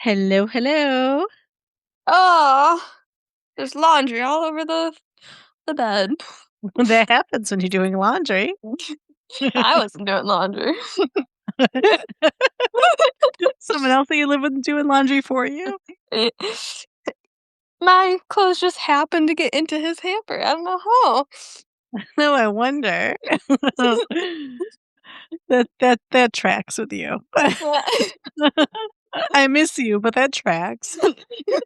Hello, hello. Oh, there's laundry all over the bed. That happens when you're doing laundry. I wasn't doing laundry. Someone else that you live with doing laundry for you? My clothes just happened to get into his hamper. I don't know how. No, I wonder. That tracks with you. I miss you, but that tracks.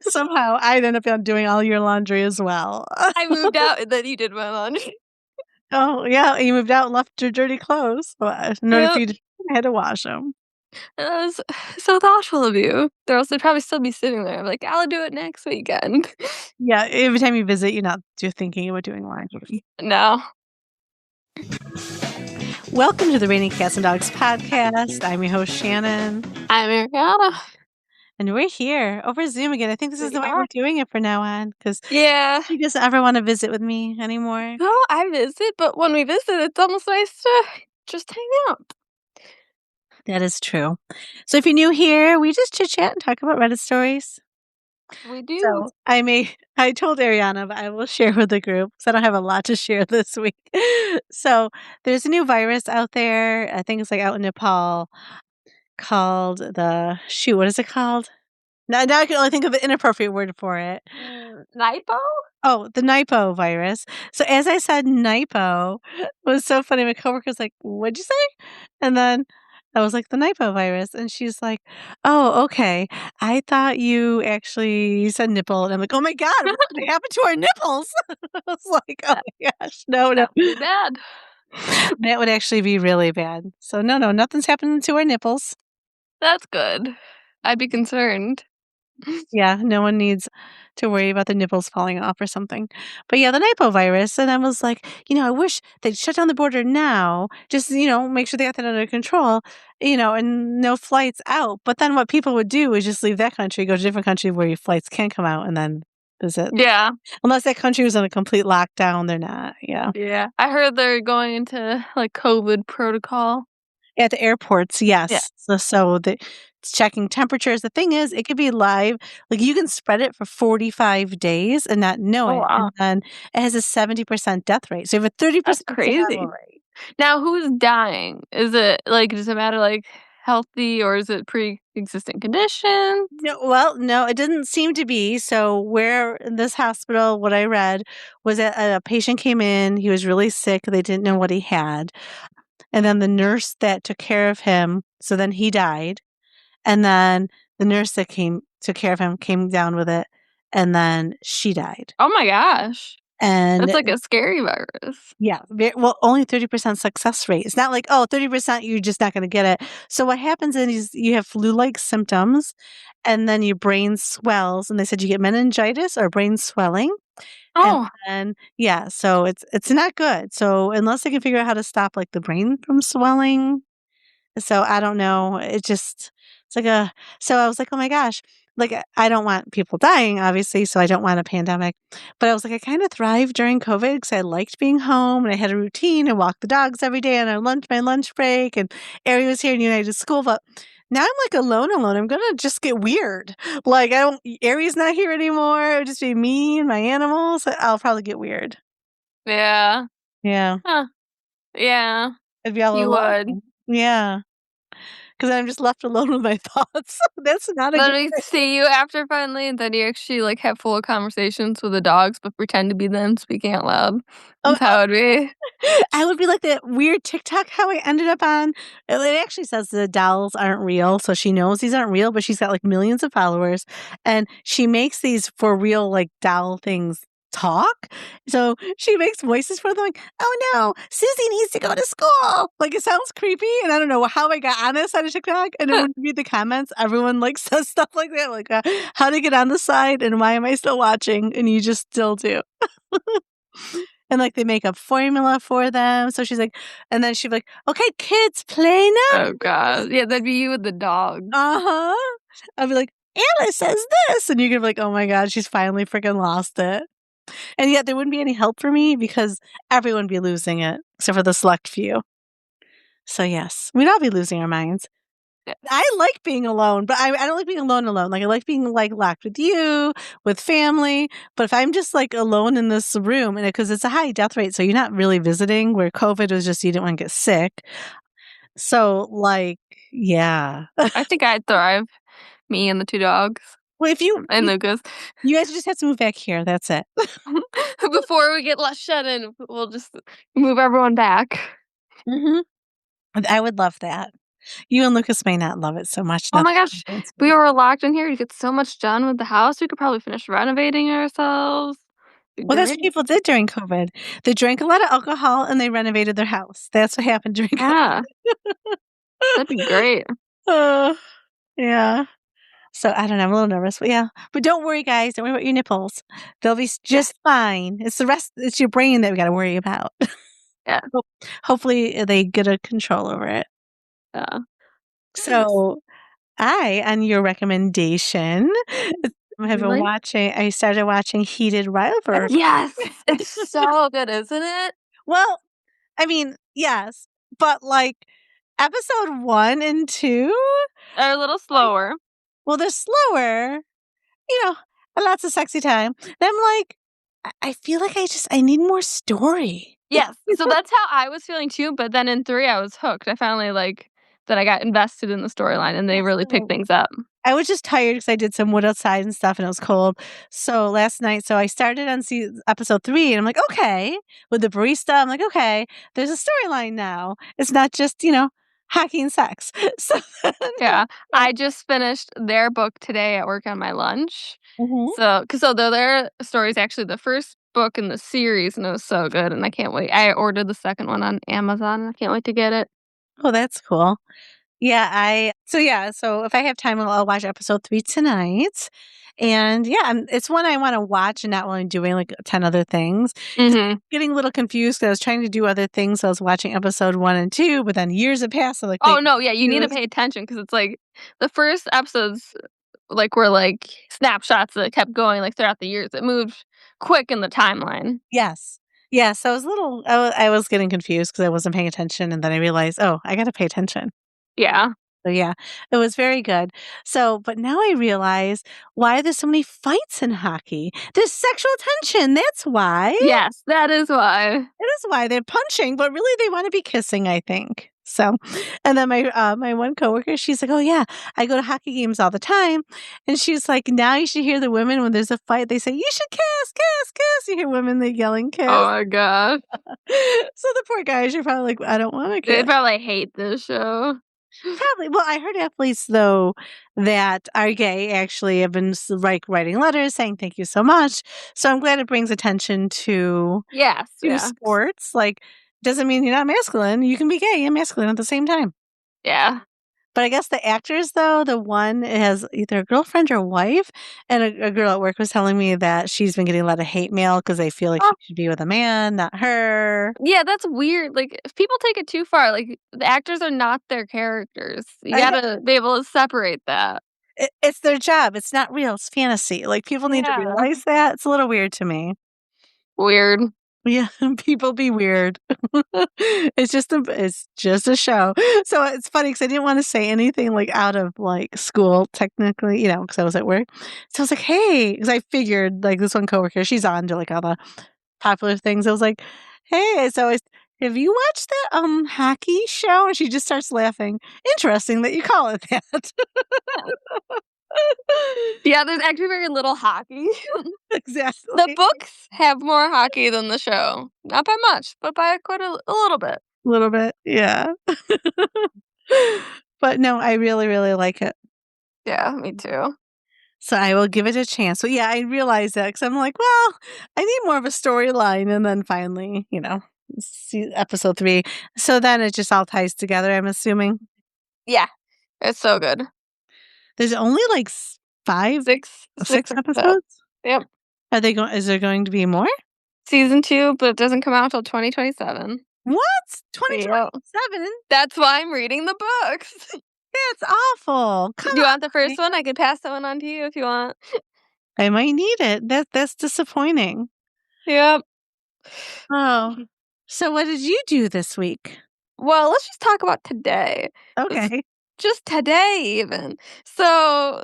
Somehow I'd end up doing all your laundry as well. I moved out and then he did my laundry. Oh, yeah, you moved out and left your dirty clothes. Well, in order for Yep. you to I had to wash them. That was so thoughtful of you. Or else they'd probably still be sitting there. I'm like, I'll do it next weekend. Yeah, every time you visit, you're thinking about doing laundry. No. Welcome to the Raining Cats and Dogs podcast. I'm your host, Shannon. I'm Arianna. And we're here over Zoom again. I think this is the way are. we're doing it for now on because Yeah. he doesn't ever want to visit with me anymore. No, I visit, but when we visit, it's almost nice to just hang out. That is true. So if you're new here, we just chit chat and talk about Reddit stories. We do. So I told Arianna, but I will share with the group because I don't have a lot to share this week. So there's a new virus out there. I think it's like out in Nepal called what is it called? Now I can only think of an inappropriate word for it. Nipo? Oh, the Nipovirus. So as I said Nipo, it was so funny. My coworker's like, "What'd you say?" And then I was like, "The Nipovirus," and she's like, "Oh, okay. I thought you said nipple," and I'm like, "Oh my god, what's gonna happen to our nipples?" I was like, "Oh my gosh, no, That would be bad. that would actually be really bad." So no, nothing's happening to our nipples. That's good. I'd be concerned. Yeah, no one needs to worry about the nipples falling off or something. But yeah, the Nipovirus, and I was like, I wish they'd shut down the border now, just, make sure they got that under control, and no flights out. But then what people would do is just leave that country, go to a different country where your flights can come out and then visit. Yeah. Unless that country was in a complete lockdown, they're not. Yeah. Yeah. I heard they're going into like COVID protocol. At the airports, Yeah. yes. So it's checking temperatures. The thing is, it could be live. Like you can spread it for 45 days and not know Oh it. wow. And then it has a 70% death rate. So you have a That's 30% crazy. fatal rate. Now who's dying? Is it like does it matter like healthy or is it pre-existing condition? No, it didn't seem to be. So where in this hospital, what I read was that a patient came in, he was really sick, they didn't know what he had. And then the nurse that took care of him, so then he died. And then the nurse that took care of him came down with it, and then she died. Oh my gosh. And That's like a scary virus. yeah, only 30% success rate. It's not like, 30% you're just not gonna get it. So what happens is you have flu-like symptoms, and then your brain swells, and they said you get meningitis or brain swelling. And Oh. then yeah, so it's not good. So unless they can figure out how to stop, like, the brain from swelling, so I don't know. It's like so I was like, "Oh my gosh." Like, I don't want people dying, obviously, so I don't want a pandemic. But I was like, I kind of thrived during COVID because I liked being home and I had a routine and walked the dogs every day on my lunch break. And Ari was here and United School. But now I'm like alone. I'm going to just get weird. Like, Ari's not here anymore. It would just be me and my animals. I'll probably get weird. Yeah. Yeah. Huh. Yeah. I'd be all You alone. would. Yeah. Because I'm just left alone with my thoughts. That's not a Then good we thing. see you after finally, and then you actually like have full conversations with the dogs, but pretend to be them speaking out loud. Oh, That's how it'd be. I would be like that weird TikTok how I ended up on. It actually says the dolls aren't real, so she knows these aren't real, but she's got like millions of followers, and she makes these for real like doll things talk. So she makes voices for them like, "Oh no, Susie needs to go to school." Like it sounds creepy, and I don't know how I got on this side of TikTok. And then when you read the comments, everyone like says stuff like that, like how to get on the side and why am I still watching? And you just still do. And, like, they make a formula for them, so she's like and then she'd be like, "Okay, kids, play now." Oh god. Yeah, that'd be you with the dog. Uh-huh. I'd be like, "Alice says this," and you could be like, "Oh my god, she's finally freaking lost it." And yet there wouldn't be any help for me because everyone would be losing it, except for the select few. So, yes, we'd all be losing our minds. Yeah. I like being alone, but I don't like being alone. Like, I like being, like, locked with you, with family, but if I'm just, like, alone in this room and because it's a high death rate, so you're not really visiting, where COVID was just you didn't wanna get sick. So, like, yeah. I think I'd thrive, me and the 2 dogs Well, if and Lucas. you guys just have to move back here, that's it. Before we get let shut in, we'll just move everyone back. Mhm. And I would love that. You and Lucas may not love it so much Oh now that my gosh, you're in we space. were locked in here, you get so much done with the house, we could probably finish renovating ourselves. Be Well, that's great. what people did during COVID. They drank a lot of alcohol and they renovated their house. That's what happened during COVID. Yeah, that'd be great. Uh, yeah. So, I don't know, I'm a little nervous, but yeah. But don't worry, guys, don't worry about your nipples. They'll be Yeah, just fine. It's your brain that we gotta worry about. yeah, Hope hopefully, they get a control over it. yeah. Nice. So, on your recommendation, have been Really? watching I started watching Heated Rivalry. Yes, it's so good, isn't it? Well, I mean, yes, but, like, episode 1 and 2, A little like, slower. well, they're slower, you know, and lots of sexy time. And I'm like, I feel like I need more story. Yes, so that's how I was feeling too, but then in 3, I was hooked. I finally, that I got invested in the storyline, and they Yeah, really picked so things up. I was just tired because I did some wood outside and stuff, and it was cold. So last night, I started on episode 3, and I'm like, okay, with the barista, I'm like, okay, there's a storyline now. It's not just hockey and sex. So Yeah, so, I just finished their book today at work on my lunch. mhm. So their story is actually the first book in the series, and it was so good, and I can't wait. I ordered the second one on Amazon, and I can't wait to get it. Oh, that's cool. So if I have time, I'll watch episode 3 tonight. And yeah, it's one I want to watch and not while I'm doing like 10 other things. 'Cause Mhm. I'm getting a little confused because I was trying to do other things. So I was watching episode 1 and 2, but then years have passed. So like Oh, they no, yeah, you need to confused. pay attention because it's, the first episodes, were, snapshots that kept going, throughout the years. It moved quick in the timeline. Yes. Yeah. So I was a little, I was getting confused because I wasn't paying attention. And then I realized, oh, I got to pay attention. Yeah. So yeah, it was very good. So, but now I realize why there's so many fights in hockey. There's sexual tension. That's why. Yes, that is why. It is why they're punching, but really they want to be kissing, I think. So, and then my one coworker, she's like, "Oh yeah, I go to hockey games all the time," and she's like, "Now you should hear the women when there's a fight. They say you should kiss, kiss, kiss." You hear women they yelling Oh kiss. my gosh. So the poor guys are probably like, "I don't want to They'd kiss." probably hate this show. Probably. Well, I heard athletes though that are gay actually have been writing letters saying thank you so much. So I'm glad it brings attention Yes, to yeah. sports. Like, doesn't mean you're not masculine. You can be gay and masculine at the same time. Yeah. But I guess the actors, though, the one has either a girlfriend or wife, and a girl at work was telling me that she's been getting a lot of hate mail because they feel like Oh, she should be with a man, not her. yeah, that's weird, if people take it too far, the actors are not their characters. You I know. gotta be able to separate that. It's their job. It's not real. It's fantasy. Like, people need to Yeah. realize that. It's a little weird to me. Weird. Yeah, people be weird. It's just a show. So it's funny because I didn't wanna say anything, like, out of, like, school technically, because I was at work. So I was like, "Hey," because I figured, like, this one coworker, she's on to, like, all the popular things. I was like, "Hey," so I "Have you watched that, hockey show?" And she just starts laughing. "Interesting that you call it that." Yeah, there's actually very little hockey. The Exactly. books have more hockey than the show. Not by much, but by quite a little bit. A little bit, yeah. But no, I really, really like it. Yeah, me too. So I will give it a chance. So yeah, I realized that because I'm like, well, I need more of a storyline, and then finally, see episode 3. So then it just all ties together. I'm assuming Yeah, it's so good. there's only like 6 six episodes. episodes. Yep. Are they going? Is there going to be more? Season 2, but it doesn't come out till 2027. What? Yep. 2027? That's why I'm reading the books. That's awful. Do Come you want the on, first one? I could pass that one on to you if you want. I might need it. That's disappointing. Yep. Oh, so what did you do this week? Well, let's just talk about today. This Okay. just today even. So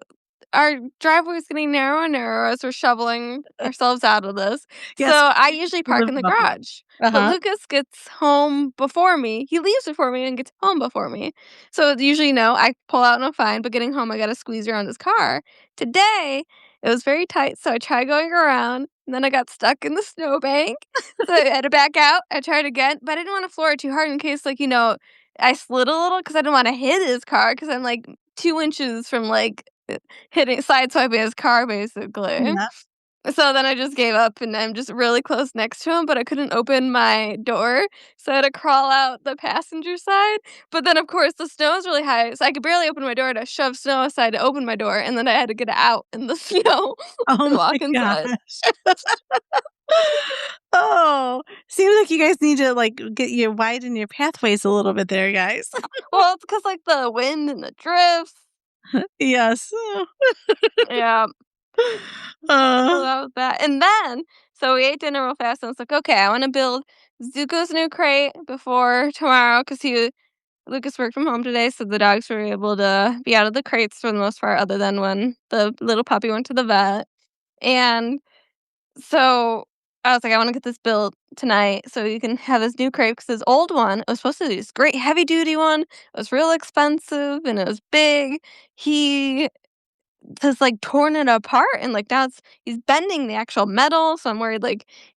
our driveway's getting narrower and narrower as we're shoveling ourselves out of this. So Yes, I usually you park live in the above it. garage. But Uh-huh. Lucas gets home before me. He leaves before me and gets home before me. So it's usually I pull out no fine, but getting home I gotta squeeze around his car. Today it was very tight, so I tried going around and then I got stuck in the snowbank. So I had to back out. I tried again, but I didn't want to floor it too hard in case I slid a little because I didn't want to hit his car because I'm like 2 inches from hitting sideswiping his car, basically. Yeah. So then I just gave up, and I'm just really close next to him, but I couldn't open my door, so I had to crawl out the passenger side. But then, of course, the snow is really high, so I could barely open my door to shove snow aside to open my door, and then I had to get out in the snow and Oh walk my inside. gosh. Oh, seems like you guys need to, like, widen your pathways a little bit there, guys. Well, it's because the wind and the drifts. Yes. Yeah. So Uh, that was that. And then, so we ate dinner real fast, and I was like, okay, I want to build Zuko's new crate before tomorrow because Lucas worked from home today, so the dogs were able to be out of the crates for the most part, other than when the little puppy went to the vet. And so I was like, I want to get this built tonight so you can have this new crate because his old one, it was supposed to be this great heavy duty one. It was real expensive and it was big. He has, torn it apart and, now he's bending the actual metal, so I'm worried,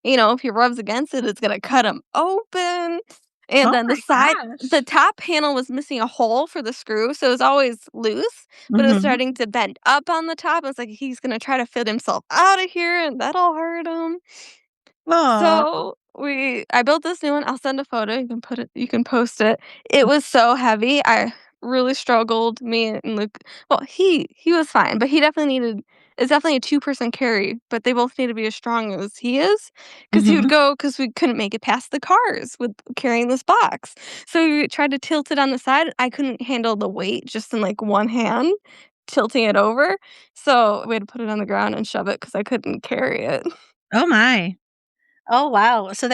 if he rubs against it, it's gonna cut him open, and oh then my the gosh. top panel was missing a hole for the screw, so it was always loose, but it was Mhm. starting to bend up on the top. It's like he's gonna try to fit himself out of here, and that'll hurt him. Aw. So I built this new one. I'll send a photo. You can post it. It was so heavy. I really struggled. Me and Luke. Well, he was fine, but he definitely needed. It's definitely a two-person carry, but they both need to be as strong as he is, because he would Mhm. go because we couldn't make it past the cars with carrying this box. So we tried to tilt it on the side. I couldn't handle the weight just in one hand, tilting it over. So we had to put it on the ground and shove it because I couldn't carry it. Oh my. Oh, wow. So is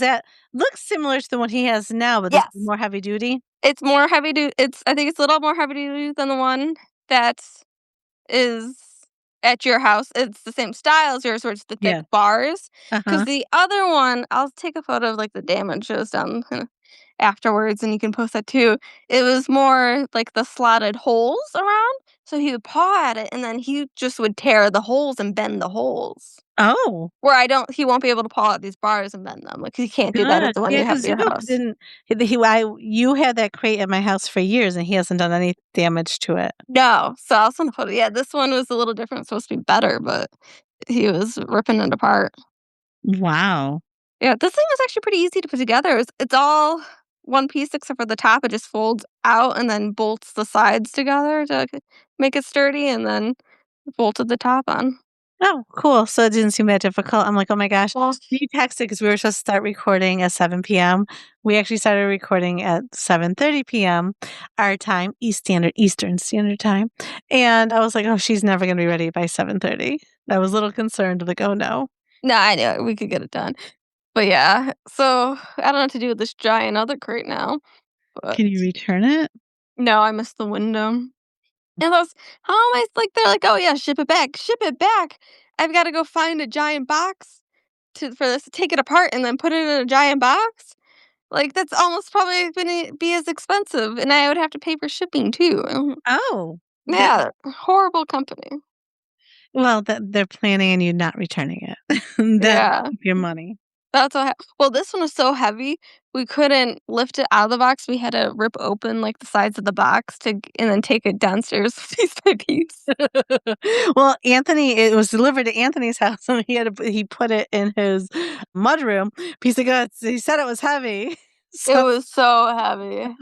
that looks similar to the one he has now, but this is Yes. more heavy duty? It's more heavy duty. I think it's a little more heavy duty than the one that is at your house. It's the same style as yours, where it's the thick Yeah. bars. Because Uh-huh. the other one, I'll take a photo of, the damages down afterwards, and you can post that too. It was more like the slotted holes around, so he would paw at it, and then he just would tear the holes and bend the holes. Oh, Where he won't be able to paw at these bars and bend them. Like, he can't do that at good. the one Yeah, you have because at your Zuko house. didn't he I you had that crate at my house for years, and he hasn't done any damage to it. No, so I'll send a photo. Yeah, this one was a little different, supposed to be better, but he was ripping it apart. Wow. Yeah, this thing was actually pretty easy to put together. It's all one piece except for the top. It just folds out and then bolts the sides together to make it sturdy, and then bolted the top on. Oh, cool. So it didn't seem that difficult. I'm like, "Oh my gosh." Well, You texted because we were supposed to start recording at 7 p.m. We actually started recording at 7:30 p.m. our time, Eastern Standard Time, and I was like, "Oh, she's never gonna be ready by 7:30." I was a little concerned, like, "Oh, no." no, I knew it. We could get it done. But yeah, so I don't know what to do with this giant other crate now. But Can you return it? no, I missed the window. And those how am I they're like, "Oh, yeah, ship it back, ship it back." I've gotta go find a giant box for this to take it apart and then put it in a giant box? That's almost probably gonna be as expensive, and I would have to pay for shipping too. Oh, that Yeah, horrible company. well, that they're planning on you not returning it. That Yeah, keep your money. that's what well, this one was so heavy, we couldn't lift it out of the box. We had to rip open, the sides of the box and then take it downstairs piece by piece. Well, it was delivered to Anthony's house, and he put it in his mudroom. Piece of goods. He said it was heavy. It So was so heavy.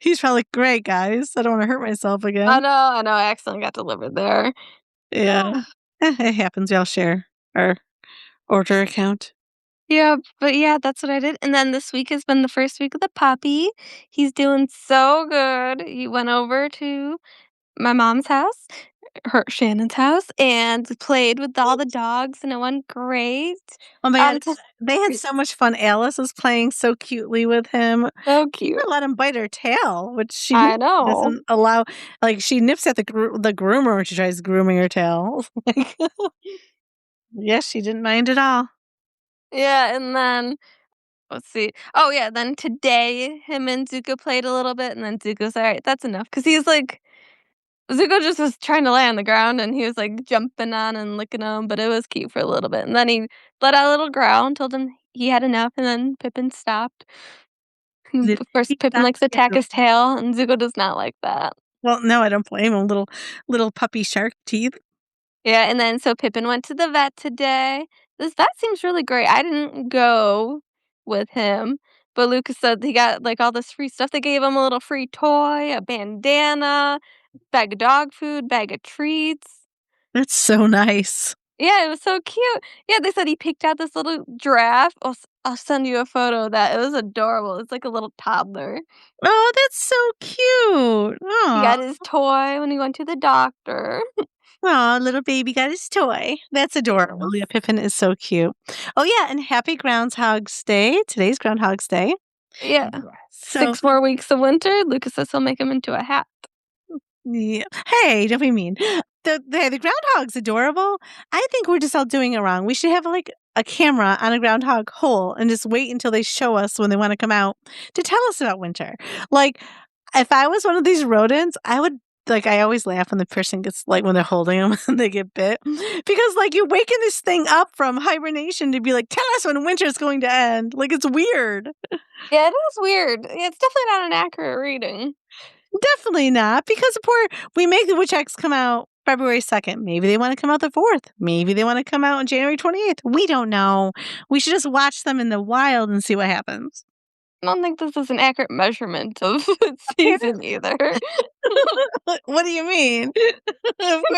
he's probably like, "Great, guys. I don't wanna hurt myself again." I know, I accidentally got delivered there. Yeah. It happens. We all share our order account. Yeah, but yeah, that's what I did. And then this week has been the first week of the puppy. He's doing so good. He went over to my mom's house her Shannon's house and played with all the dogs, and it went great. Oh my god, T they had so much fun. Alice was playing so cutely with him. So She cute. even let him bite her tail, which she I know. doesn't allow. Like, she nips at the groomer when she tries grooming her tail. Like, yes, she didn't mind at all. Yeah, and then let's see. Oh, yeah, then today, him and Zuko played a little bit, and then Zuko's "Alright, that's enough," because he's like Zuko just was trying to lay on the ground, and he was, like, jumping on and licking him, but it was cute for a little bit, and then he let out a little growl and told him he had enough, and then Pippin stopped. Did Of course, he Pippin stop likes to attack too? his tail, and Zuko does not like that. Well, no, I don't blame him. Little puppy shark teeth. Yeah, and then so Pippin went to the vet today. This vet seems really great. I didn't go with him, but Lucas said he got, like, all this free stuff. They gave him a little free toy, a bandana, bag of dog food, bag of treats. That's so nice. Yeah, it was so cute. Yeah, they said he picked out this little giraffe. I'll send you a photo of that. It was adorable. It's like a little toddler. Oh, that's so cute. He Aw. got his toy when he went to the doctor. Aw, little baby got his toy. That's adorable. Yeah, Pippin is so cute. Oh, yeah, and happy Groundhog's Day. Today's Groundhog's Day. Yeah. So, 6 more weeks of winter. Lucas says he'll make him into a hat. yeah. Hey, don't be mean. The groundhog's adorable. I think we're just all doing it wrong. We should have like a camera on a groundhog hole and just wait until they show us when they want to come out to tell us about winter. Like, if I was one of these rodents, I would, like, I always laugh when the person gets, like, when they're holding them and they get bit, because like you're waking this thing up from hibernation to be like, tell us when winter is going to end. Like, it's weird. Yeah, it is weird. Yeah, it's definitely not an accurate reading. Definitely not, because we make the Witch X come out February 2nd. Maybe they want to come out the 4th. Maybe they want to come out on January 28th. We don't know. We should just watch them in the wild and see what happens. I don't think this is an accurate measurement of season Apparently. either. What do you mean? It's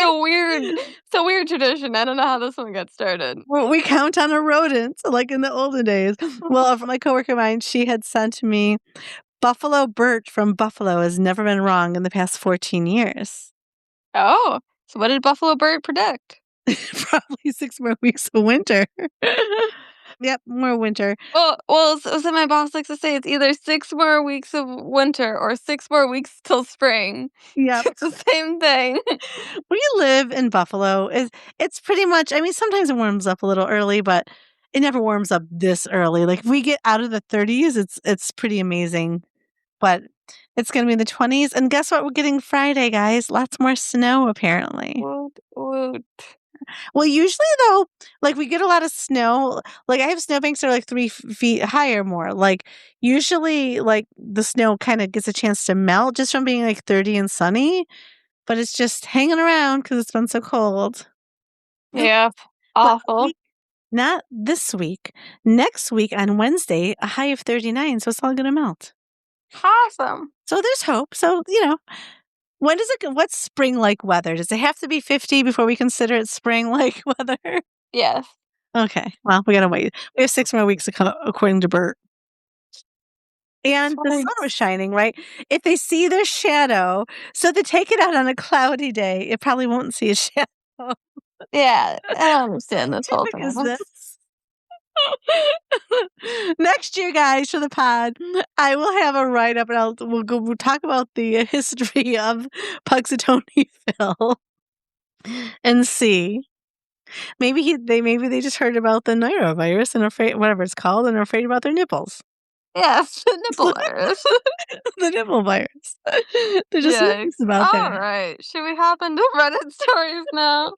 a weird tradition. I don't know how this one got started. Well, we count on a rodent like in the olden days. Well, from my coworker of mine, she had sent me Buffalo Bert from Buffalo has never been wrong in the past 14 years. Oh, so what did Buffalo Bert predict? Probably 6 more weeks of winter. Yep, more winter. So my boss likes to say it's either 6 more weeks of winter or 6 more weeks till spring. Yep. It's the same thing. We live in Buffalo. It's pretty much, I mean, sometimes it warms up a little early, but it never warms up this early. Like, if we get out of the 30s, it's pretty amazing. But it's gonna be in the 20s, and guess what we're getting Friday, guys? Lots more snow, apparently. Woot, woot. Well, usually, though, like, we get a lot of snow. Like, I have snowbanks that are, like, 3 feet high or more. Like, usually, like, the snow kinda gets a chance to melt just from being, like, 30 and sunny, but it's just hanging around because 'cause it's been so cold. Yeah, But awful. not this week. Next week on Wednesday, a high of 39, so it's all gonna melt. Awesome. So there's hope. So, when does it what's spring-like weather? Does it have to be 50 before we consider it spring-like weather? Yes. Okay, well, we gotta wait. We have 6 more weeks to come according to Bert. And the sun was Thanks. shining, right? If they see their shadow, so to take it out on a cloudy day, it probably won't see a shadow. Yeah, I don't understand this whole Typical is thing. this? Next year, guys, for the pod, I will have a write up, and we'll talk about the history of Puxatawny Phil and see. Maybe they just heard about the Nipovirus and afraid whatever it's called and are afraid about their nipples. Yes, nipple virus. The nipple virus. They're just nervous Yikes. about that. Alright, should we hop into Reddit stories now?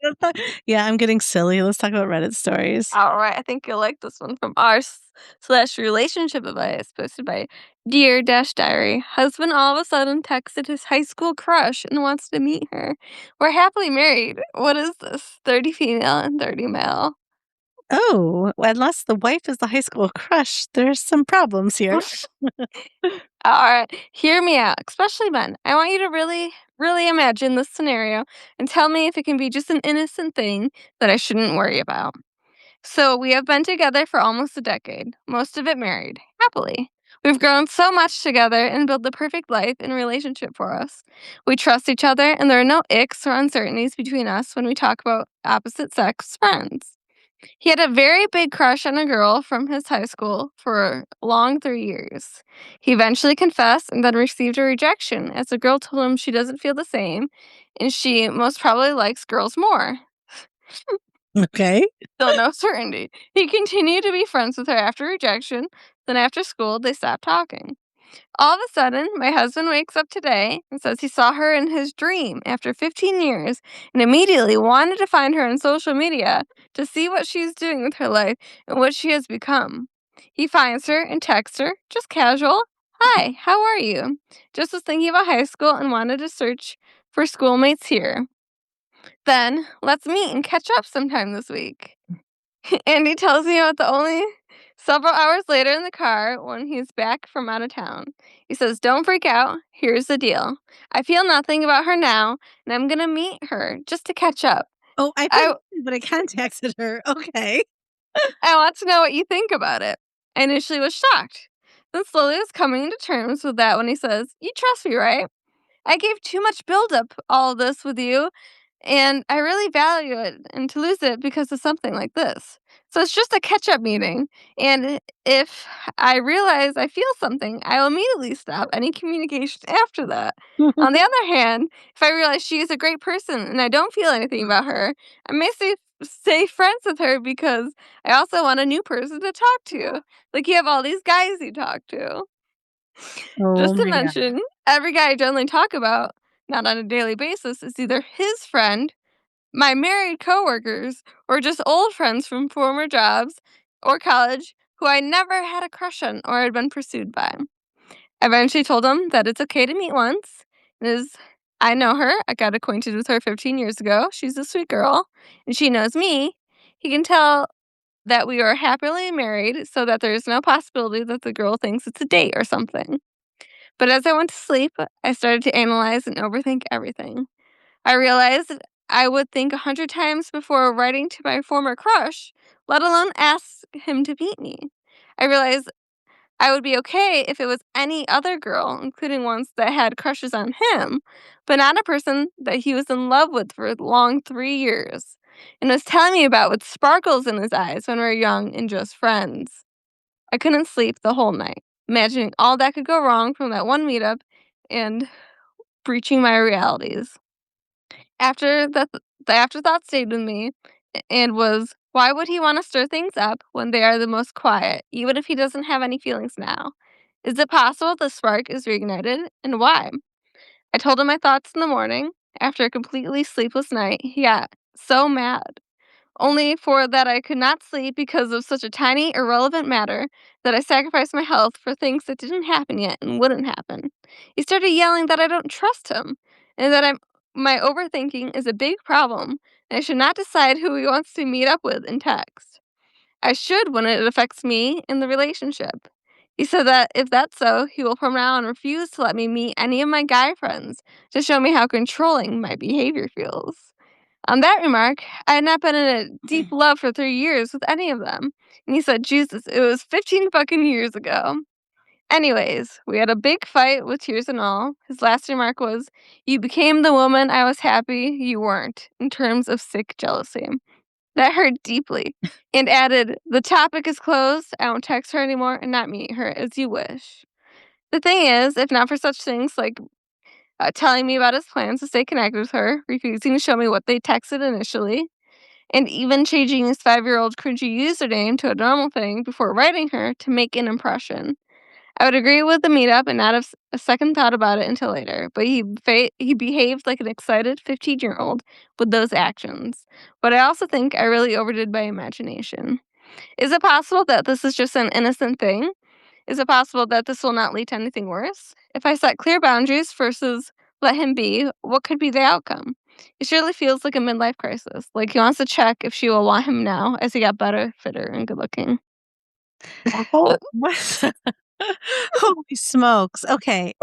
Yeah, I'm getting silly. Let's talk about Reddit stories. Alright, I think you'll like this one from r/slash relationship advice posted by Dear Dash Diary. Husband all of a sudden texted his high school crush and wants to meet her. We're happily married. What is this? 30 female and 30 male. Oh, unless the wife is the high school crush, there's some problems here. Alright, hear me out, especially men. I want you to really, really imagine this scenario and tell me if it can be just an innocent thing that I shouldn't worry about. So, we have been together for almost a decade, most of it married, happily. We've grown so much together and built the perfect life and relationship for us. We trust each other, and there are no icks or uncertainties between us when we talk about opposite sex friends. He had a very big crush on a girl from his high school for a long 3 years. He eventually confessed and then received a rejection as the girl told him she doesn't feel the same and she most probably likes girls more. Okay. Still no certainty. He continued to be friends with her after rejection, then after school, they stopped talking. All of a sudden, my husband wakes up today and says he saw her in his dream after 15 years and immediately wanted to find her on social media to see what she's doing with her life and what she has become. He finds her and texts her, just casual. Hi, how are you? Just was thinking about high school and wanted to search for schoolmates here. Then let's meet and catch up sometime this week. And he tells me about the only several hours later in the car when he's back from out of town. He says, "Don't freak out. Here's the deal. I feel nothing about her now, and I'm gonna meet her just to catch up. Oh, I feel I nothing, but I contacted her. Okay. I want to know what you think about it." I initially was shocked. Then slowly was coming to terms with that when he says, "You trust me, right? I gave too much buildup all of this with you, and I really value it, and to lose it because of something like this. So it's just a catch up meeting. And if I realize I feel something, I will immediately stop any communication after that. On the other hand, if I realize she is a great person and I don't feel anything about her, I may stay friends with her because I also want a new person to talk to. Like you have all these guys you talk to." Oh Just to my god. mention, every guy I generally talk about, not on a daily basis, is either his friend, my married coworkers, or just old friends from former jobs or college who I never had a crush on or had been pursued by. I eventually told him that it's okay to meet once. Is I know her. I got acquainted with her 15 years ago. She's a sweet girl, and she knows me. He can tell that we are happily married so that there's no possibility that the girl thinks it's a date or something. But as I went to sleep, I started to analyze and overthink everything. I realized I would think 100 times before writing to my former crush, let alone ask him to meet me. I realized I would be okay if it was any other girl, including ones that had crushes on him, but not a person that he was in love with for a long 3 years and was telling me about with sparkles in his eyes when we were young and just friends. I couldn't sleep the whole night, imagining all that could go wrong from that one meetup and breaching my realities. After that, the afterthought stayed with me and was, why would he want to stir things up when they are the most quiet, even if he doesn't have any feelings now? Is it possible the spark is reignited, and why? I told him my thoughts in the morning. After a completely sleepless night, he got so mad only for that I could not sleep because of such a tiny, irrelevant matter that I sacrificed my health for things that didn't happen yet and wouldn't happen. He started yelling that I don't trust him and that my overthinking is a big problem and I should not decide who he wants to meet up with in text. I should when it affects me in the relationship. He said that if that's so, he will from now on refuse to let me meet any of my guy friends to show me how controlling my behavior feels. On that remark, I had not been in a deep love for 3 years with any of them. And he said, Jesus, it was 15 fucking years ago. Anyways, we had a big fight with tears and all. His last remark was, "You became the woman I was happy you weren't," in terms of sick jealousy. That hurt deeply. And added, "The topic is closed. I won't text her anymore and not meet her as you wish." The thing is, if not for such things like telling me about his plans to stay connected with her, refusing to show me what they texted initially, and even changing his 5-year-old cringy username to a normal thing before writing her to make an impression. I would agree with the meetup and not have a second thought about it until later, but he behaved like an excited 15-year-old with those actions. But I also think I really overdid my imagination. Is it possible that this is just an innocent thing? Is it possible that this will not lead to anything worse? If I set clear boundaries versus let him be, what could be the outcome? It surely feels like a midlife crisis. Like he wants to check if she will want him now as he got better, fitter, and good looking. What? Holy smokes. Okay.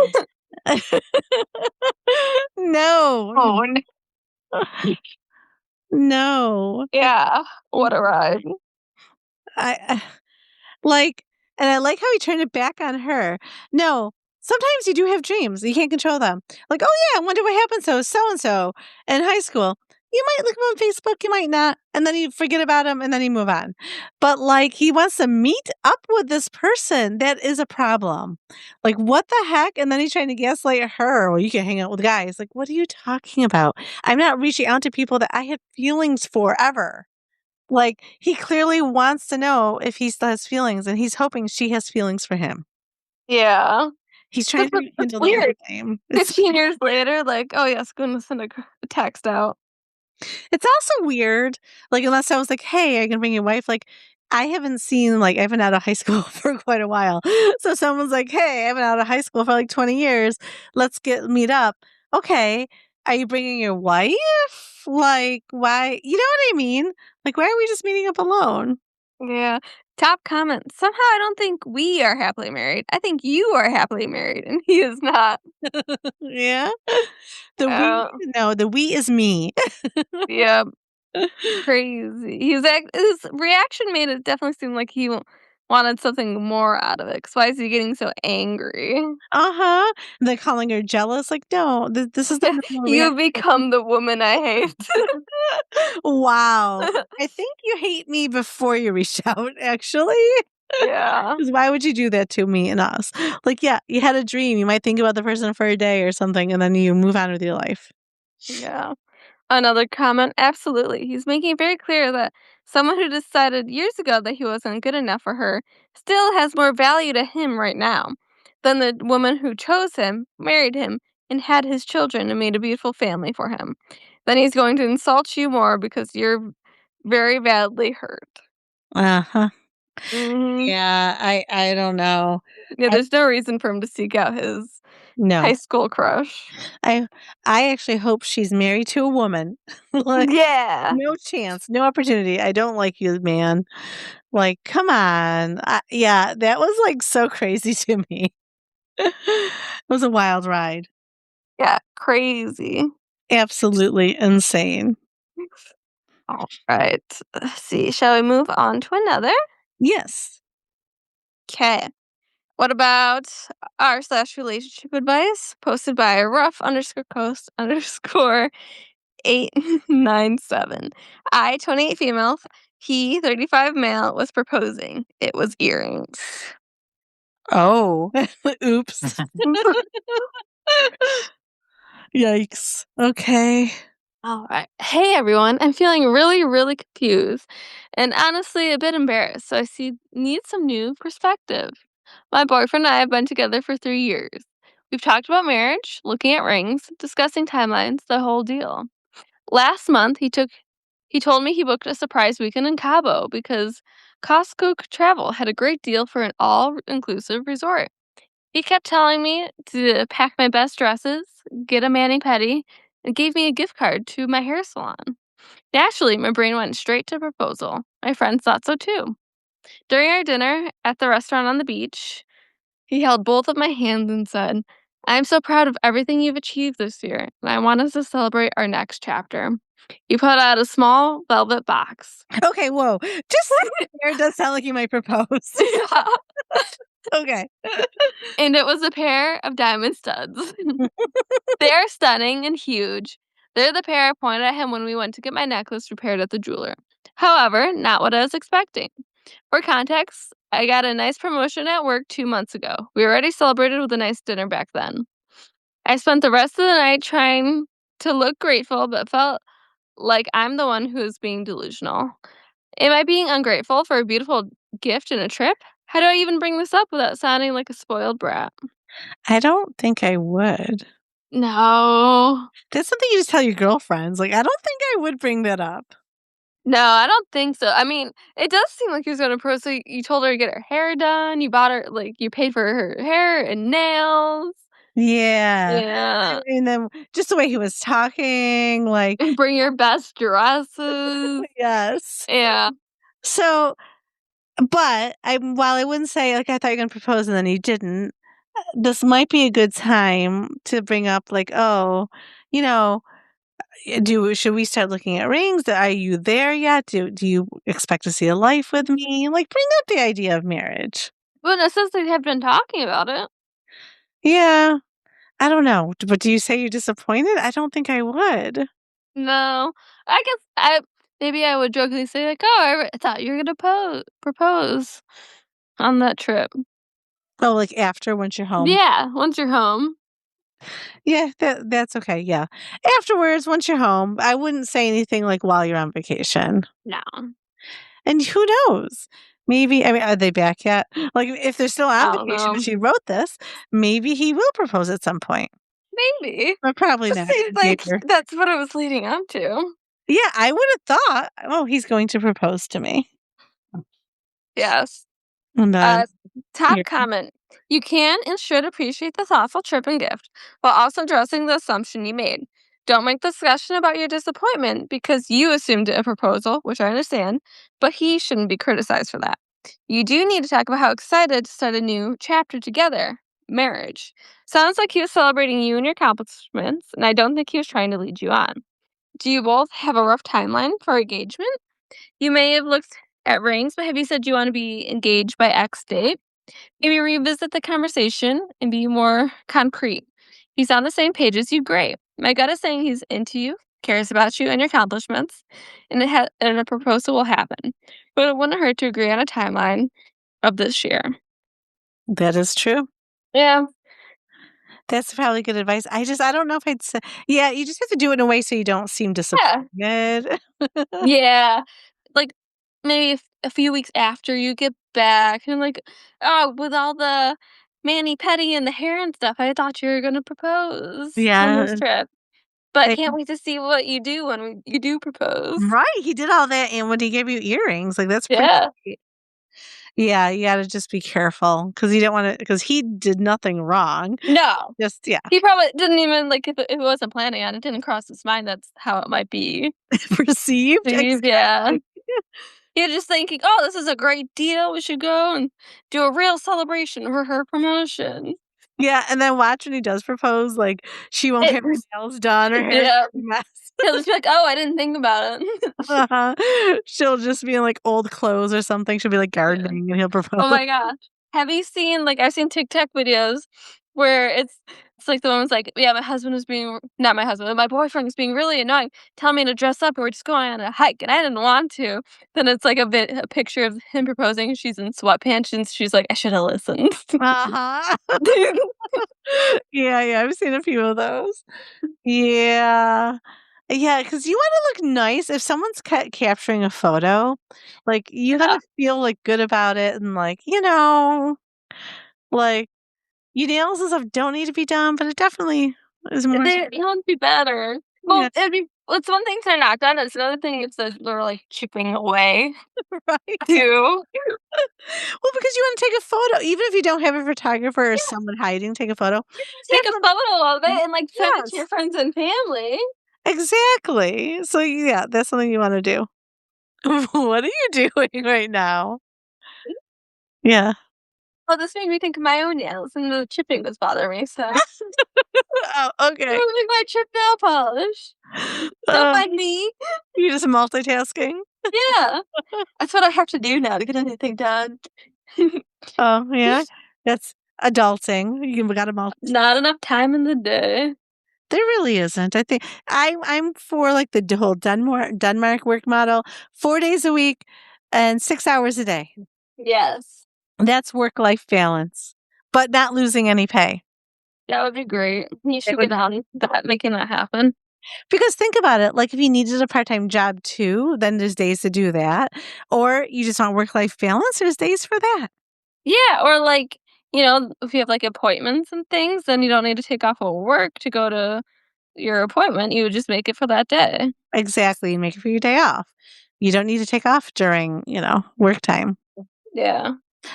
No. Oh, n- No. yeah. What a ride. I like And I like how he turned it back on her. No, sometimes you do have dreams. You can't control them. Like, oh yeah, I wonder what happened so and so in high school. You might look him on Facebook, you might not, and then you forget about him and then you move on. But like he wants to meet up with this person. That is a problem. Like, what the heck? And then he's trying to gaslight her. Well, you can hang out with guys. Like, what are you talking about? I'm not reaching out to people that I have feelings for ever. Like, he clearly wants to know if he still has feelings, and he's hoping she has feelings for him. Yeah. He's trying to That's rekindle the old weird. flame. 15 years later, like, "Oh, yes, gonna send a text out." It's also weird, like, unless I was like, "Hey, are you gonna bring your wife?" Like, I haven't seen like, I've been out of high school for quite a while. So someone's like, "Hey, I've been out of high school for like 20 years. Let's meet up." Okay. Are you bringing your wife? Like, why? You know what I mean? Like, why are we just meeting up alone? Yeah. Top comment, "Somehow I don't think we are happily married. I think you are happily married, and he is not." Yeah. The we Uh, no, the we is me. yeah, crazy. His reaction made it definitely seem like he wanted something more out of it. 'Cause why is he getting so angry? Uh-huh. They're calling her jealous, like, "No, this is the normal "You reaction." become the woman I hate." Wow. I think you hate me before you reach out, actually. Yeah, 'Cause why would you do that to me and us? Like, yeah, you had a dream, you might think about the person for a day or something, and then you move on with your life. yeah. Another comment, absolutely. He's making it very clear that someone who decided years ago that he wasn't good enough for her still has more value to him right now than the woman who chose him, married him, and had his children and made a beautiful family for him. Then he's going to insult you more because you're very badly hurt. Uh-huh. Hmm. Yeah, I don't know. Yeah, I there's no reason for him to seek out his high no. school crush. I I actually hope she's married to a woman. Like, Yeah. no chance, no opportunity. I don't like you, man. Like, come on. Yeah, that was, like, so crazy to me. It was a wild ride. Yeah, crazy. Absolutely insane. All right. Let's see. Shall we move on to another? Yes. Okay. What about r/relationship advice posted by rough underscore coast underscore 897. I, 28 female, he, 35 male, was proposing. It was earrings. Oh. Oops. Yikes. Okay. All right. Hey everyone, I'm feeling really, really confused and honestly a bit embarrassed. So need some new perspective. My boyfriend and I have been together for 3 years. We've talked about marriage, looking at rings, discussing timelines, the whole deal. Last month, he told me he booked a surprise weekend in Cabo because Costco Travel had a great deal for an all-inclusive resort. He kept telling me to pack my best dresses, get a mani-pedi, and gave me a gift card to my hair salon. Naturally, my brain went straight to proposal. My friends thought so too. During our dinner at the restaurant on the beach, he held both of my hands and said, "I'm so proud of everything you've achieved this year, and I want us to celebrate our next chapter." He put out a small velvet box. Okay, whoa. Just there, it does sound like you might propose. Yeah. Okay. And it was a pair of diamond studs. They're stunning and huge. They're the pair I pointed at him when we went to get my necklace repaired at the jeweler. However, not what I was expecting. For context, I got a nice promotion at work 2 months ago. We already celebrated with a nice dinner back then. I spent the rest of the night trying to look grateful, but felt like I'm the one who is being delusional. Am I being ungrateful for a beautiful gift and a trip? How do I even bring this up without sounding like a spoiled brat? I don't think I would. No. That's something you just tell your girlfriends. Like, I don't think I would bring that up. No, I don't think so. I mean, it does seem like he was gonna propose. So you told her to get her hair done. You bought her like you paid for her hair and nails. Yeah. Yeah, And then just the way he was talking, like, and bring your best dresses. yes. Yeah, So, but while I wouldn't say, like, I thought you were gonna propose and then you didn't, this might be a good time to bring up, like, oh, you know, should we start looking at rings? Are you there yet? Do you expect to see a life with me? Like, bring up the idea of marriage. Well, it says they have been talking about it. Yeah, I don't know. But do you say you're disappointed? I don't think I would. No, I guess maybe I would jokingly say like, "Oh, I thought you were gonna propose on that trip." Oh, like after once you're home. Yeah, once you're home. Yeah, that's okay. Yeah. Afterwards, once you're home, I wouldn't say anything like while you're on vacation. No, And who knows? Maybe, I mean, are they back yet? Like, if they're still on I don't vacation and know. she wrote this, maybe he will propose at some point, Maybe. but probably It not. seems He gave like her. that's what it was leading up to. Yeah, I would have thought, oh, he's going to propose to me. Yes. And then, Uh, top here, comment. You can and should appreciate the thoughtful trip and gift while also addressing the assumption you made. Don't make discussion about your disappointment because you assumed a proposal, which I understand, but he shouldn't be criticized for that. You do need to talk about how excited to start a new chapter together marriage. Sounds like he was celebrating you and your accomplishments, and I don't think he was trying to lead you on. Do you both have a rough timeline for engagement? You may have looked at rings, but have you said you want to be engaged by X date? Maybe revisit the conversation and be more concrete. He's on the same page as you, great. My gut is saying he's into you, cares about you and your accomplishments, and and a proposal will happen. But it wouldn't hurt to agree on a timeline of this year. that is true. Yeah, That's probably good advice. I don't know if I'd say, yeah, you just have to do it in a way so you don't seem yeah, disappointed. yeah. Like maybe a few weeks after you get back, and like, oh, with all the mani petty and the hair and stuff, I thought you were gonna propose on this Yeah. trip. But eh, can't wait to see what you do when you do propose. Right. He did all that. And when he gave you earrings, like, that's pretty Yeah. great. Yeah. You got to just be careful because you don't want to, because he did nothing wrong. No. Just, yeah, He probably didn't even like, if it wasn't planning on it, didn't cross his mind that's how it might be perceived. perceived, yeah. Exactly. You're just thinking, "Oh, this is a great deal, we should go and do a real celebration for her promotion." Yeah. And then watch when he does propose, like, she won't It have her nails done, her hair's yeah. a mess. He'll just be like, "Oh, I didn't think about it." Uh-huh. She'll just be in like old clothes or something. She'll be like Yeah. gardening and he'll propose. Oh my gosh. Have you seen like I've seen TikTok videos where it's like the woman's like, "Yeah, my husband was being not my husband, but my boyfriend was being really annoying, telling me to dress up, and we're just going on a hike, and I didn't want to." Then it's like a picture of him proposing, and she's in sweatpants, and she's like, "I should have listened." Uh-huh. Yeah, yeah, I've seen a few of those. Yeah. Yeah, because you wanna look nice if someone's capturing a photo, like, you Yeah. gotta feel, like, good about it and, like, like, your nails and stuff don't need to be done, but it definitely is more They would be better. yeah, Well, it's one thing if they're not done, it's another thing if they're, like, chipping away right? too. Well, because you wanna take a photo, even if you don't have a photographer or Yeah, someone hiding, take a photo. take a Have photo of them it and, like, send it to yes, your friends and family. exactly. So, yeah, that's something you wanna do. What are you doing right now? Yeah. Well, this made me think of my own nails, and the chipping was bothering me, so Oh, okay. removing my chipped nail polish. Don't Uh, mind me. you're just multitasking? Yeah, that's what I have to do now to get anything done. Oh, yeah? That's adulting. You gotta multitask. Not enough time in the day. There really isn't. I think I'm for, like, the whole Denmark work model, 4 days a week and 6 hours a day. Yes, That's work-life balance, but not losing any pay. that would be great. You It should would get on that, making that happen. because think about it, like, if you needed a part-time job too, then there's days to do that, or you just want work-life balance, there's days for that. Yeah, or like, if you have like appointments and things, then you don't need to take off of work to go to your appointment. You would just make it for that day. Exactly, and make it for your day off. You don't need to take off during, work time. Yeah.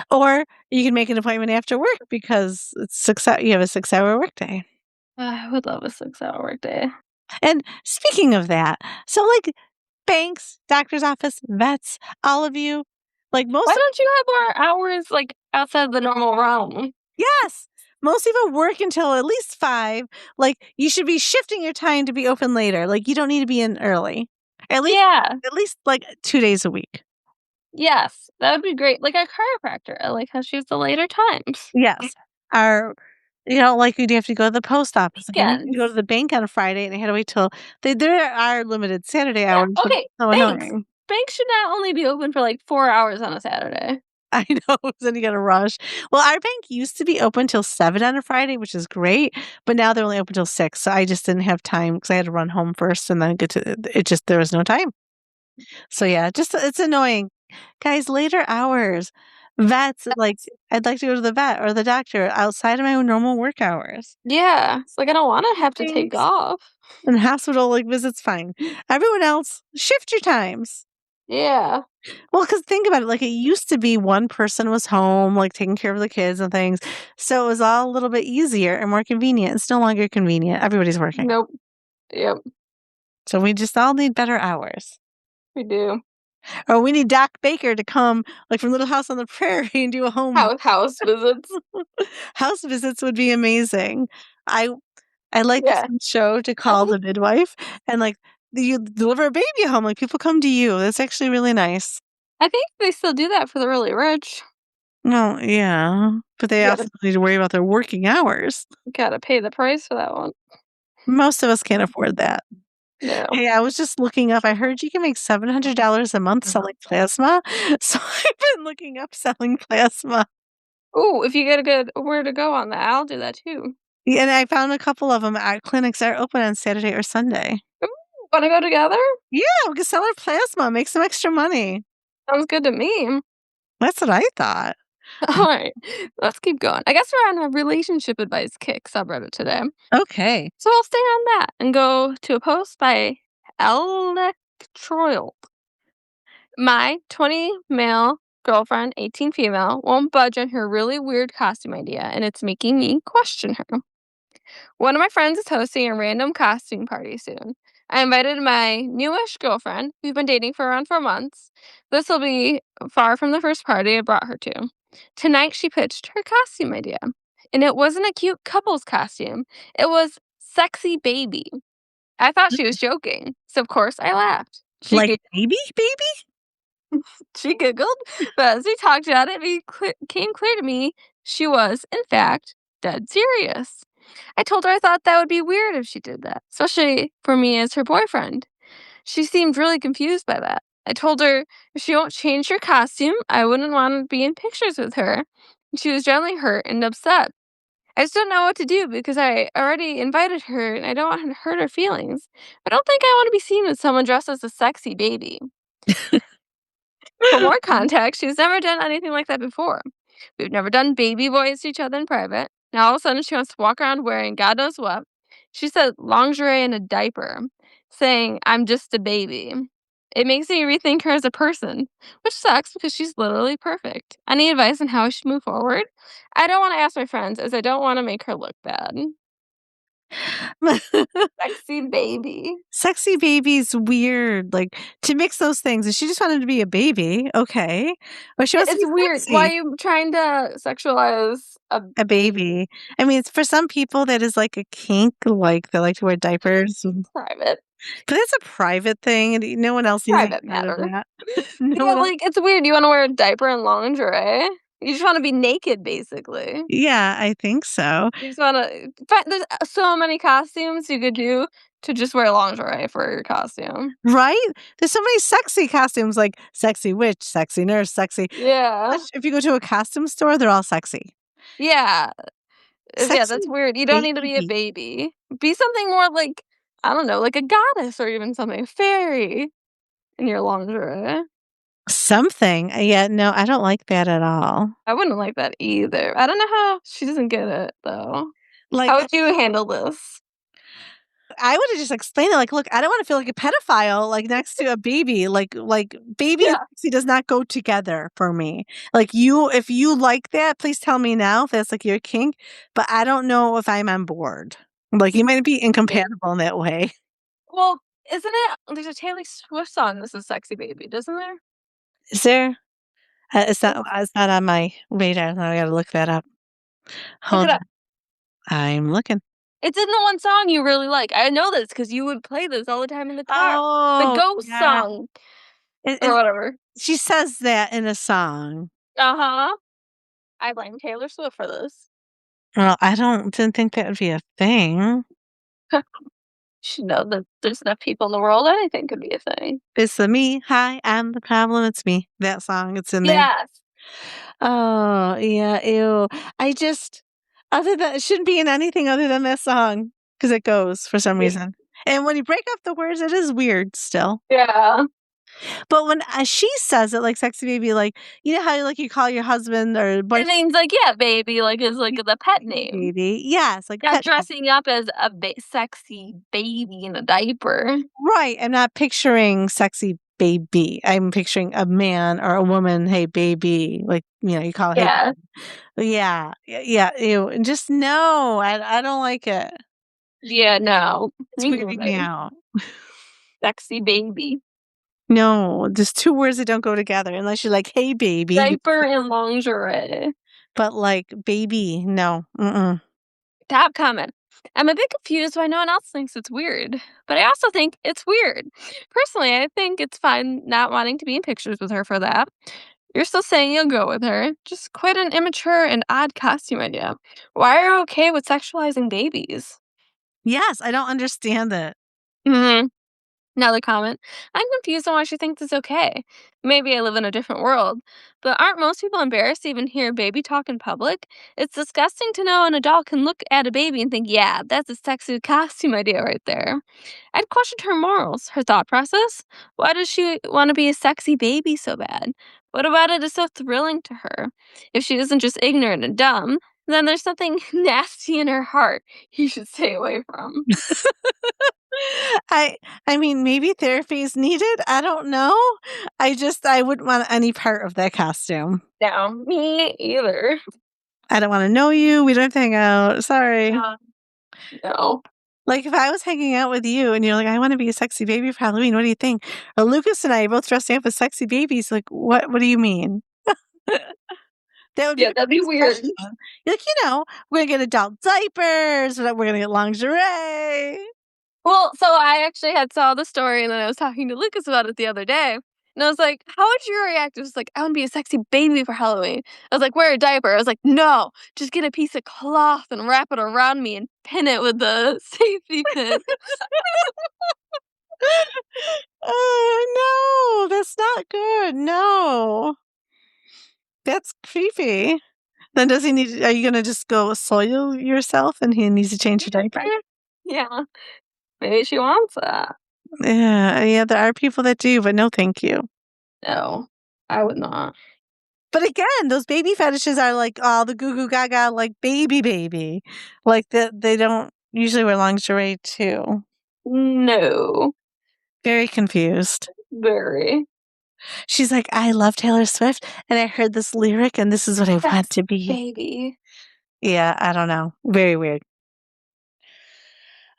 Or you can make an appointment after work because it's you have a 6-hour workday. I would love a 6-hour workday. And speaking of that, so, like, banks, doctor's office, vets, all of you, like, Why don't you have more hours like outside the normal realm? yes, most people work until at least 5. Like, you should be shifting your time to be open later. Like, you don't need to be in early. At least Yeah. like, 2 days a week. Yes, that would be great. Like our chiropractor, I like how she has the later times. Yes. Or, like, you'd have to go to the post office. Like, I need to go to Weekends. the bank on a Friday, and I had to wait till there are limited Saturday Yeah, hours, but okay, it's so banks. annoying. Banks should not only be open for, like, 4 hours on a Saturday. I know, then you gotta rush. Well, our bank used to be open till 7 on a Friday, which is great, but now they're only open till 6, so I just didn't have time because I had to run home first and then get to it just there was no time. So, yeah, just it's annoying. Guys, later hours. Vets, like, I'd like to go to the vet or the doctor outside of my normal work hours. Yeah, it's like, I don't wanna have to take Thanks. off. And hospital, like, visits, fine. Everyone else, shift your times. Yeah. Well, because think about it, like, it used to be one person was home, like, taking care of the kids and things, so it was all a little bit easier and more convenient. It's no longer convenient. Everybody's working. Nope. Yep, So we just all need better hours. we do. Or we need Doc Baker to come, like, from Little House on the Prairie and do a home House visits. house visits would be amazing. I I like this Yeah. show to I call think the midwife, and, like, you deliver a baby home, like, people come to you. That's actually really nice. I think they still do that for the really rich. No, yeah, but they You also gotta need to worry about their working hours. gotta pay the price for that one. Most of us can't afford that. No. Hey, I was just looking up I heard you can make $700 a month selling plasma, so I've been looking up selling plasma. Ooh, if you get a good where to go on that, I'll do that too. Yeah, and I found a couple of them at clinics that are open on Saturday or Sunday. Ooh, wanna go together? Yeah, we could sell our plasma, make some extra money. Sounds good to me. That's what I thought. Alright, let's keep going. I guess we're on a relationship advice kick subreddit today. Okay. So I'll stay on that and go to a post by Electroil. My 20 male girlfriend, 18 female, won't budge on her really weird costume idea, and it's making me question her. One of my friends is hosting a random costume party soon. I invited my newish girlfriend. We've been dating for around 4 months. This will be far from the first party I brought her to. Tonight, she pitched her costume idea. And it wasn't a cute couple's costume, it was sexy baby. I thought she was joking, so of course I laughed. Like baby, baby? She giggled, but as we talked about it, came clear to me she was, in fact, dead serious. I told her I thought that would be weird if she did that, especially for me as her boyfriend. She seemed really confused by that. I told her if she won't change her costume, I wouldn't want to be in pictures with her. She was generally hurt and upset. I just don't know what to do because I already invited her and I don't want to hurt her feelings. I don't think I want to be seen with someone dressed as a sexy baby. For more context, she's never done anything like that before. We've never done baby boys to each other in private. Now all of a sudden she wants to walk around wearing God knows what. She said lingerie and a diaper, saying, I'm just a baby. It makes me rethink her as a person, which sucks because she's literally perfect. Any advice on how I should move forward? I don't want to ask my friends as I don't want to make her look bad. Sexy baby. Sexy baby's weird, like, to mix those things, if she just wanted to be a baby, okay, or she wants to It's be weird. Why sexy, are you trying to sexualize a a baby. I mean, it's for some people, that is like a kink, like, they like to wear diapers, private but that's a private thing, and no one else needs to be private part of matter? that. No Yeah, one else. like, it's weird. You wanna wear a diaper and lingerie? You just wanna be naked, basically. Yeah, I think so. You just wanna but there's, so many costumes you could do to just wear lingerie for your costume. Right? There's so many sexy costumes, like sexy witch, sexy nurse, sexy Yeah. if you go to a costume store, they're all sexy. Yeah. Yeah, Sexy that's weird. You don't need to be a baby. baby. Be something more like, I don't know, like a goddess or even something, fairy in your lingerie. Something. Yeah, no, I don't like that at all. I wouldn't like that either. I don't know how she doesn't get it, though. How Like, would you handle this? I would've just explained it, like, "Look, I don't wanna feel like a pedophile, like, next to a baby, like, baby and Yeah. sexy does not go together for me. Like, you if you like that, please tell me now if that's, like, your kink, but I don't know if I'm on board. Like, you might be incompatible in that way." Well, isn't it there's a Taylor Swift song, "This Is Sexy Baby," doesn't there? Is there? It's It's not on my radar, I gotta look that up. look Hold it up. on, I'm looking. It's in the one song you really like. I know this because you would play this all the time in the car. The Oh, Ghost yeah. song. or whatever. She says that in a song. Uh-huh. I blame Taylor Swift for this. Well, didn't think that would be a thing. Should know that there's enough people in the world, anything could be a thing. It's the me. Hi, I'm the problem. It's me. That song. It's in there. Yes. Oh, yeah. Ew. I just, other than, it shouldn't be in anything other than that song because it goes for some reason. And when you break up the words, it is weird still. Yeah. But when she says it, like sexy baby, like, you know how like you call your husband or It boyfriend means like, yeah, baby, like it's like the pet name. baby? Yes, like Not pet. dressing up as a sexy baby in a diaper. Right. I'm not picturing sexy baby. I'm picturing a man or a woman, hey baby. Like, you call hey. Yeah. Yeah. Yeah. Ew. And just no, I don't like it. Yeah, no. It's weirding me out. Sexy baby. No, there's two words that don't go together unless you're like, hey baby. Diaper and lingerie. But like baby, no. Mm-mm. Top comment. I'm a bit confused why no one else thinks it's weird, but I also think it's weird. Personally, I think it's fine not wanting to be in pictures with her for that. You're still saying you'll go with her. Just quite an immature and odd costume idea. Why are you okay with sexualizing babies? Yes, I don't understand it. Hmm. Another comment. I'm confused on why she thinks it's okay. Maybe I live in a different world, but aren't most people embarrassed to even hear baby talk in public? It's disgusting to know an adult can look at a baby and think, yeah, that's a sexy costume idea right there. I'd questioned her morals, her thought process. Why does she want to be a sexy baby so bad? What about it is so thrilling to her? If she isn't just ignorant and dumb, then there's something nasty in her heart you should stay away from. I I mean, maybe therapy is needed. I don't know. I wouldn't want any part of that costume. No, me either. I don't want to know you. We don't have to hang out. Sorry. No. Like if I was hanging out with you and you're like, I want to be a sexy baby for Halloween. What do you think? Or Lucas and I are both dressing up as sexy babies. Like, what do you mean? That would be Yeah, a that'd be weird. discussion. You're like, we're gonna get adult diapers. We're gonna get lingerie. Well, so I actually had saw the story and then I was talking to Lucas about it the other day. And I was like, how would you react? It was like, I want to be a sexy baby for Halloween. I was like, wear a diaper. I was like, no, just get a piece of cloth and wrap it around me and pin it with the safety pin. Oh no, that's not good. No, that's creepy. Then does he need? Are you gonna just go soil yourself and he needs to change your diaper? Yeah, maybe she wants that. Yeah. There are people that do, but no, thank you. No, I would not. But again, those baby fetishes are like all the goo goo gaga, like baby, like that. They don't usually wear lingerie too. No, Very confused. very. She's like, I love Taylor Swift, and I heard this lyric, and this is what I want That's to be. baby. Yeah, I don't know. Very weird.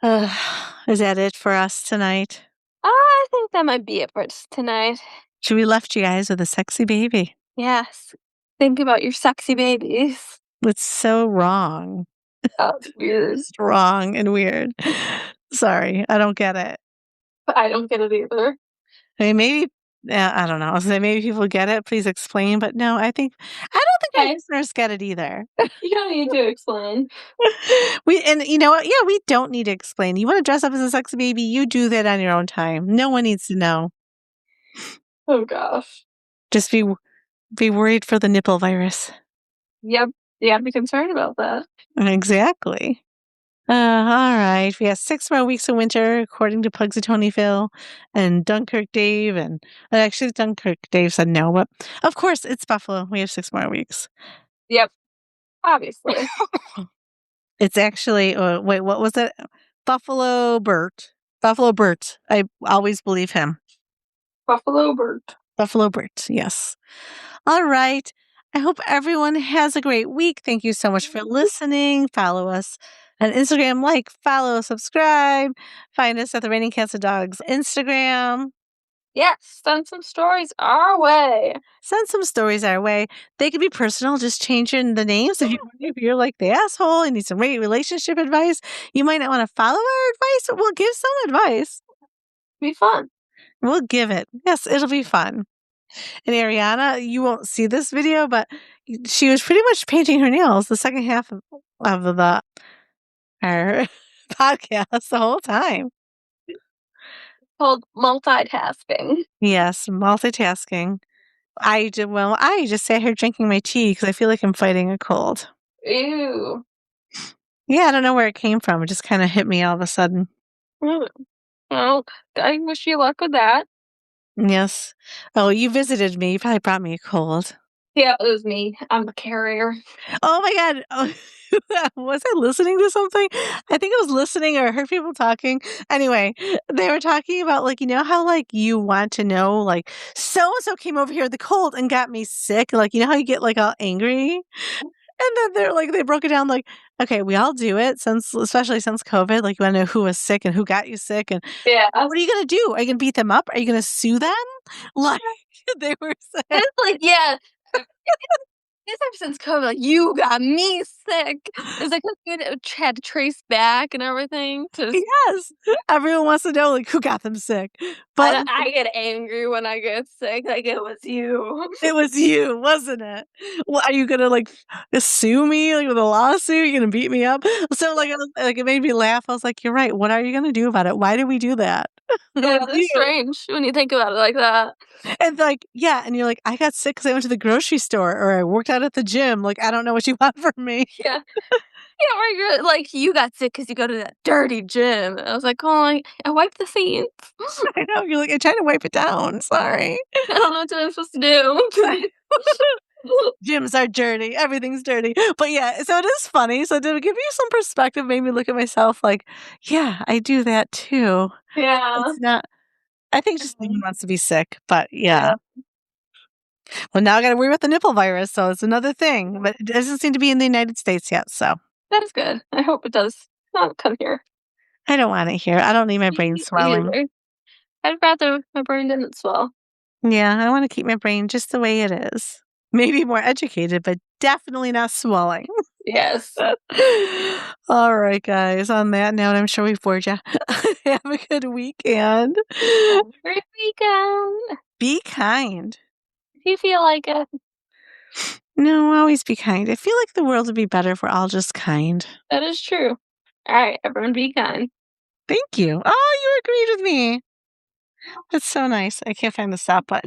Is that it for us tonight? I think that might be it for tonight. Should we left you guys with a sexy baby? Yes. Think about your sexy babies. It's so wrong. That's weird. It's wrong and weird. Sorry, I don't get it. I don't get it either. I mean, maybe I don't know. I was gonna say maybe people get it. Please explain. But no, I don't think our Okay. listeners get it either. You don't need to explain. And you know what? Yeah, we don't need to explain. You want to dress up as a sexy baby? You do that on your own time. No one needs to know. Oh gosh. Just be worried for the nipple virus. Yep. You gotta be concerned about that. Exactly. All right. We have 6 more weeks of winter, according to Pugsy Tonyville and Dunkirk Dave. And actually, Dunkirk Dave said no, but of course, it's Buffalo. We have 6 more weeks. Yep. Obviously. It's actually, wait, what was it? Buffalo Bert. Buffalo Bert. I always believe him. Buffalo Bert. Buffalo Bert. Yes. All right. I hope everyone has a great week. Thank you so much for listening. Follow us on Instagram, follow, subscribe. Find us at the Raining Cats and Dogs Instagram. Yes, send some stories our way. Send some stories our way. They could be personal. Just changing the names. If you're like the asshole and need some relationship advice, you might not want to follow our advice, but we'll give some advice. Be fun. We'll give it. Yes, it'll be fun. And Ariana, you won't see this video, but she was pretty much painting her nails the second half of the our podcast the whole time. Called multitasking. Yes, multitasking. I just sat here drinking my tea because I feel like I'm fighting a cold. Ew. Yeah, I don't know where it came from. It just kind of hit me all of a sudden. Mm. Well, I wish you luck with that. Yes. Oh, you visited me. You probably brought me a cold. Yeah, it was me. I'm the carrier. Oh my God. Oh, was I listening to something? I think I was listening or I heard people talking. Anyway, they were talking about like, you know how like you want to know like so and so came over here with the cold and got me sick. Like, you know how you get like all angry? And then they're like, they broke it down like, okay, we all do it since, especially since COVID. Like, you want to know who was sick and who got you sick, and Yeah. what are you gonna do? Are you gonna beat them up? Are you gonna sue them? Like they were saying, It's like, yeah. This ever since COVID, like, "You got me sick." It's like a good had to trace back and everything to yes, everyone wants to know like who got them sick, but I get angry when I get sick, like, "It was you." it was you, wasn't it? Well, are you gonna like sue me like with a lawsuit? You gonna beat me up? So like, like it made me laugh. I was like, you're right. What are you gonna do about it? Why did we do that? It Yeah, was that's you. strange when you think about it like that. And like, yeah, and you're like, "I got sick because I went to the grocery store or I worked out at the gym." Like, I don't know what you want from me. Yeah. Yeah, or you're like, "You got sick because you go to that dirty gym." I was like, "Oh, I wiped the seats. I know, you're like, "I tried to wipe it down, sorry." I don't know what I'm supposed to do." Gyms are dirty, everything's dirty. But yeah, so it is funny. So to give you some perspective, made me look at myself like, "Yeah, I do that too." Yeah. It's not I think just no one wants to be sick, but yeah. Yeah. Well, now I gotta worry about the nipple virus, so it's another thing, but it doesn't seem to be in the United States yet, so That's good. I hope it does not come here. I don't want it here. I don't need my brain Me swelling. either. I'd rather my brain didn't swell. Yeah, I wanna keep my brain just the way it is. Maybe more educated, but definitely not swelling. Yes. Alright, guys, on that note, I'm sure we've bored ya. Have a good weekend. Have a great weekend. Be kind. If you feel like it. No, always be kind. I feel like the world would be better if we're all just kind. That is true. Alright, everyone be kind. Thank you. Oh, you agreed with me. That's so nice. I can't find the stop button.